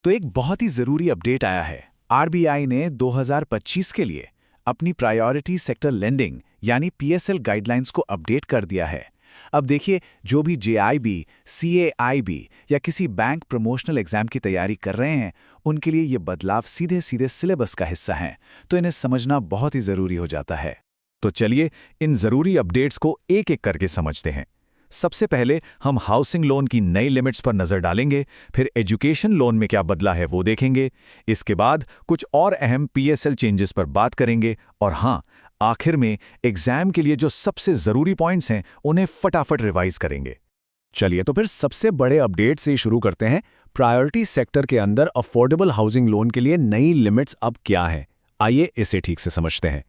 तो एक बहुत ही ज़रूरी अपडेट आया है। आरबीआई ने 2025 के लिए अपनी प्रायोरिटी सेक्टर लेंडिंग यानी पीएसएल गाइडलाइंस को अपडेट कर दिया है। अब देखिए, जो भी जेआईबी, सीएआईबी या किसी बैंक प्रमोशनल एग्जाम की तैयारी कर रहे हैं, उनके लिए ये बदलाव सीधे सीधे सिलेबस का हिस्सा हैं, तो इन्हें समझना बहुत ही ज़रूरी हो जाता है। तो चलिए इन जरूरी अपडेट्स को एक एक करके समझते हैं। सबसे पहले हम हाउसिंग लोन की नई लिमिट्स पर नजर डालेंगे, फिर एजुकेशन लोन में क्या बदला है वो देखेंगे। इसके बाद कुछ और अहम पीएसएल चेंजेस पर बात करेंगे और हाँ, आखिर में एग्जाम के लिए जो सबसे जरूरी पॉइंट्स हैं उन्हें फटाफट रिवाइज करेंगे। चलिए तो फिर सबसे बड़े अपडेट से शुरू करते हैं। प्रायोरिटी सेक्टर के अंदर अफोर्डेबल हाउसिंग लोन के लिए नई लिमिट्स अब क्या हैं? आइए इसे ठीक से समझते हैं।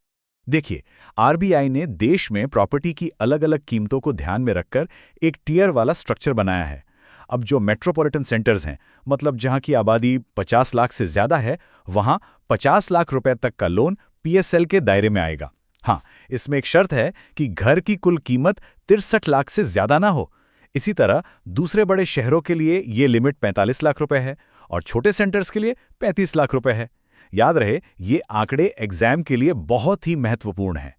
देखिए, आरबीआई ने देश में प्रॉपर्टी की अलग अलग कीमतों को ध्यान में रखकर एक टियर वाला स्ट्रक्चर बनाया है। अब जो मेट्रोपॉलिटन सेंटर्स हैं, मतलब जहां की आबादी 50 लाख से ज्यादा है, वहां 50 लाख रुपए तक का लोन पीएसएल के दायरे में आएगा। हाँ, इसमें एक शर्त है कि घर की कुल कीमत 63 लाख से ज्यादा ना हो। इसी तरह दूसरे बड़े शहरों के लिए ये लिमिट 45 लाख रुपए है और छोटे सेंटर्स के लिए 35 लाख रुपए है। याद रहे, ये आंकड़े एग्जाम के लिए बहुत ही महत्वपूर्ण हैं।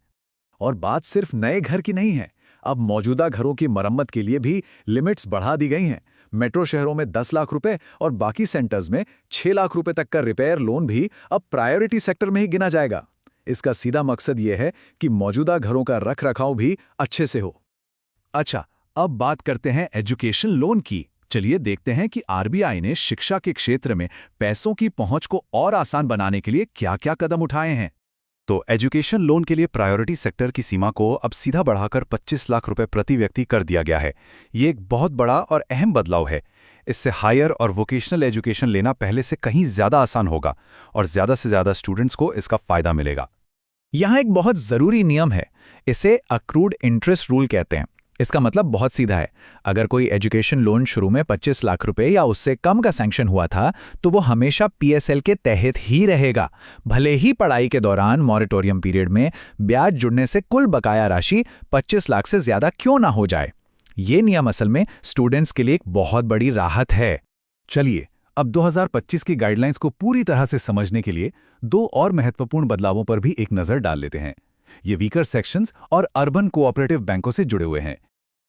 और बात सिर्फ नए घर की नहीं है, अब मौजूदा घरों की मरम्मत के लिए भी लिमिट्स बढ़ा दी गई हैं। मेट्रो शहरों में 10 लाख रुपए और बाकी सेंटर्स में 6 लाख रुपए तक का रिपेयर लोन भी अब प्रायोरिटी सेक्टर में ही गिना जाएगा। इसका सीधा मकसद ये है कि मौजूदा घरों का रख रखाव भी अच्छे से हो। अच्छा, अब बात करते हैं एजुकेशन लोन की। चलिए देखते हैं कि आरबीआई ने शिक्षा के क्षेत्र में पैसों की पहुंच को और आसान बनाने के लिए क्या-क्या कदम उठाए हैं। तो एजुकेशन लोन के लिए प्रायोरिटी सेक्टर की सीमा को अब सीधा बढ़ाकर 25 लाख रुपए प्रति व्यक्ति कर दिया गया है। ये एक बहुत बड़ा और अहम बदलाव है। इससे हायर और वोकेशनल एजुकेशन लेना पहले से कहीं ज्यादा आसान होगा और ज्यादा से ज्यादा स्टूडेंट्स को इसका फायदा मिलेगा। यहाँ एक बहुत ज़रूरी नियम है, इसे अक्रूड इंटरेस्ट रूल कहते हैं। इसका मतलब बहुत सीधा है। अगर कोई एजुकेशन लोन शुरू में 25 लाख रुपए या उससे कम का सैंक्शन हुआ था, तो वो हमेशा पीएसएल के तहत ही रहेगा, भले ही पढ़ाई के दौरान मॉरेटोरियम पीरियड में ब्याज जुड़ने से कुल बकाया राशि 25 लाख से ज्यादा क्यों ना हो जाए। ये नियम असल में स्टूडेंट्स के लिए एक बहुत बड़ी राहत है। चलिए, अब 2025 की गाइडलाइंस को पूरी तरह से समझने के लिए दो और महत्वपूर्ण बदलावों पर भी एक नजर डाल लेते हैं। ये वीकर सेक्शंस और अर्बन कोऑपरेटिव बैंकों से जुड़े हुए हैं।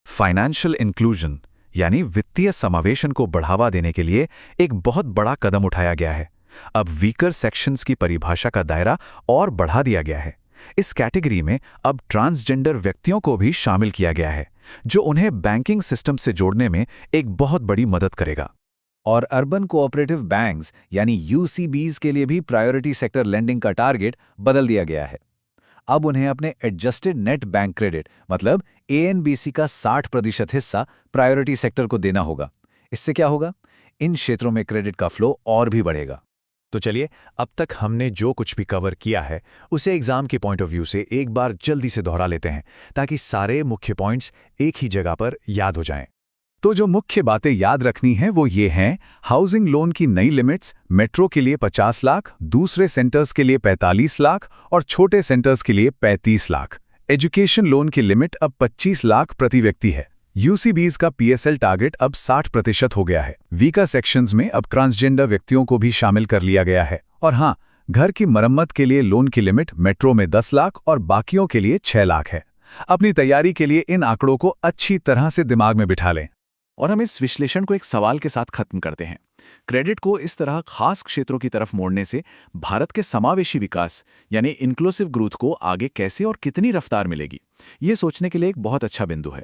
फाइनेंशियल इंक्लूजन यानी वित्तीय समावेशन को बढ़ावा देने के लिए एक बहुत बड़ा कदम उठाया गया है। अब वीकर सेक्शंस की परिभाषा का दायरा और बढ़ा दिया गया है। इस कैटेगरी में अब ट्रांसजेंडर व्यक्तियों को भी शामिल किया गया है, जो उन्हें बैंकिंग सिस्टम से जोड़ने में एक बहुत बड़ी मदद करेगा। और अर्बन कोऑपरेटिव बैंक्स यानी यूसीबीज के लिए भी प्रायोरिटी सेक्टर लेंडिंग का टारगेट बदल दिया गया है। अब उन्हें अपने एडजस्टेड नेट बैंक क्रेडिट मतलब एएनबीसी का 60% हिस्सा प्रायोरिटी सेक्टर को देना होगा। इससे क्या होगा? इन क्षेत्रों में क्रेडिट का फ्लो और भी बढ़ेगा। तो चलिए, अब तक हमने जो कुछ भी कवर किया है उसे एग्जाम के पॉइंट ऑफ व्यू से एक बार जल्दी से दोहरा लेते हैं, ताकि सारे मुख्य पॉइंट्स एक ही जगह पर याद हो जाएं। तो जो मुख्य बातें याद रखनी हैं वो ये हैं: हाउसिंग लोन की नई लिमिट्स, मेट्रो के लिए 50 लाख, दूसरे सेंटर्स के लिए 45 लाख और छोटे सेंटर्स के लिए 35 लाख। एजुकेशन लोन की लिमिट अब 25 लाख प्रति व्यक्ति है। यूसीबीज का पीएसएल टारगेट अब 60% हो गया है। वीका सेक्शंस में अब ट्रांसजेंडर व्यक्तियों को भी शामिल कर लिया गया है। और हाँ, घर की मरम्मत के लिए लोन की लिमिट मेट्रो में 10 लाख और बाकियों के लिए 6 लाख है। अपनी तैयारी के लिए इन आंकड़ों को अच्छी तरह से दिमाग में बिठा लें। और हम इस विश्लेषण को एक सवाल के साथ खत्म करते हैं। क्रेडिट को इस तरह खास क्षेत्रों की तरफ मोड़ने से भारत के समावेशी विकास यानी इंक्लूसिव ग्रोथ को आगे कैसे और कितनी रफ्तार मिलेगी, ये सोचने के लिए एक बहुत अच्छा बिंदु है।